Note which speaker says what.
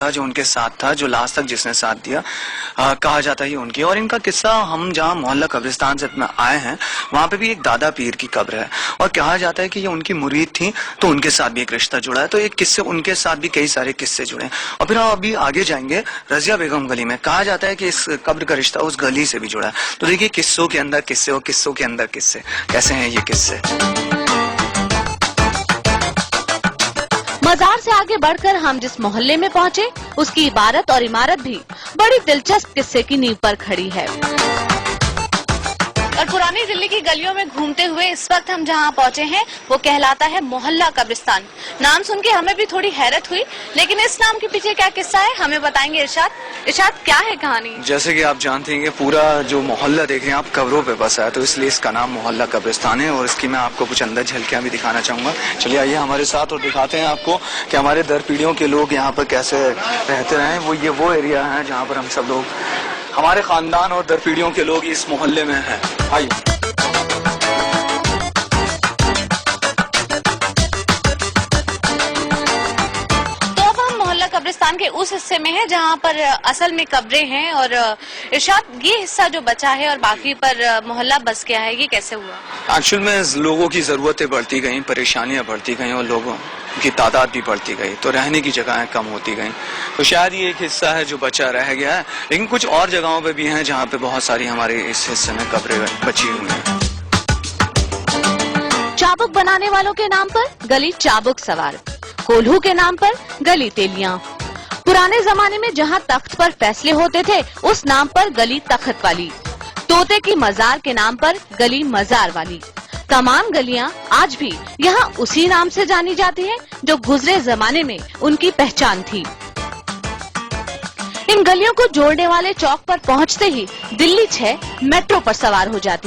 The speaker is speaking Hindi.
Speaker 1: जो उनके साथ था, जो लास्ट तक जिसने साथ दिया, कहा जाता है ये उनकी। और इनका किस्सा, हम जहाँ मोहल्ला कब्रिस्तान से आए हैं वहाँ पे भी एक दादा पीर की कब्र है और कहा जाता है कि ये उनकी मुरीद थी, तो उनके साथ भी एक रिश्ता जुड़ा है। तो एक किस्से, उनके साथ भी कई सारे किस्से जुड़े हैं। और फिर हम अभी आगे जाएंगे रजिया बेगम गली में। कहा जाता है कि इस कब्र का रिश्ता उस गली से भी जुड़ा है। तो देखिए किस्सों के अंदर किस्से और किस्सों के अंदर किस्से, कैसे हैं ये किस्से।
Speaker 2: मजार से आगे बढ़कर हम जिस मोहल्ले में पहुंचे, उसकी इबारत और इमारत भी बड़ी दिलचस्प किस्से की नींव पर खड़ी है। और पुरानी दिल्ली की गलियों में घूमते हुए इस वक्त हम जहां पहुंचे हैं वो कहलाता है मोहल्ला कब्रिस्तान। नाम सुन के हमें भी थोड़ी हैरत हुई, लेकिन इस नाम के पीछे क्या किस्सा है हमें बताएंगे इरशाद। इरशाद, क्या है कहानी?
Speaker 1: जैसे कि आप जानते हैं कि पूरा जो मोहल्ला देखें आप, कब्रों पे बसा है, तो इसलिए इसका नाम मोहल्ला कब्रिस्तान है। और इसकी मैं आपको कुछ अंदर झलकियां भी दिखाना चाहूंगा। चलिए आइए हमारे साथ और दिखाते हैं आपको कि हमारे दर पीढ़ियों के लोग यहाँ पर कैसे रहते रहे। वो एरिया है जहाँ पर हम सब लोग, हमारे खानदान और दर पीढ़ियों के लोग इस मोहल्ले में हैं। आइए।
Speaker 2: कब्रिस्तान के उस हिस्से में है जहाँ पर असल में कब्रें हैं। और इरशाद, ये हिस्सा जो बचा है और बाकी पर मोहल्ला बस गया है, ये कैसे हुआ?
Speaker 1: एक्चुअल में लोगों की जरूरतें बढ़ती गई, परेशानियां बढ़ती गई और लोगों की तादाद भी बढ़ती गई, तो रहने की जगहें कम होती गई। तो शायद ये एक हिस्सा है जो बचा रह गया है। लेकिन कुछ और जगहों पे भी हैं जहाँ पे बहुत सारी हमारे इस हिस्से में कब्रें बची हुई हैं।
Speaker 2: चाबुक बनाने वालों के नाम पर गली चाबुक सवार, कोल्हू के नाम पर गली तेलियां। पुराने जमाने में जहां तख्त पर फैसले होते थे उस नाम पर गली तख्त वाली। तोते की मजार के नाम पर गली मजार वाली। तमाम गलियां आज भी यहां उसी नाम से जानी जाती हैं जो गुजरे जमाने में उनकी पहचान थी। इन गलियों को जोड़ने वाले चौक पर पहुंचते ही दिल्ली 6 मेट्रो पर सवार हो जाती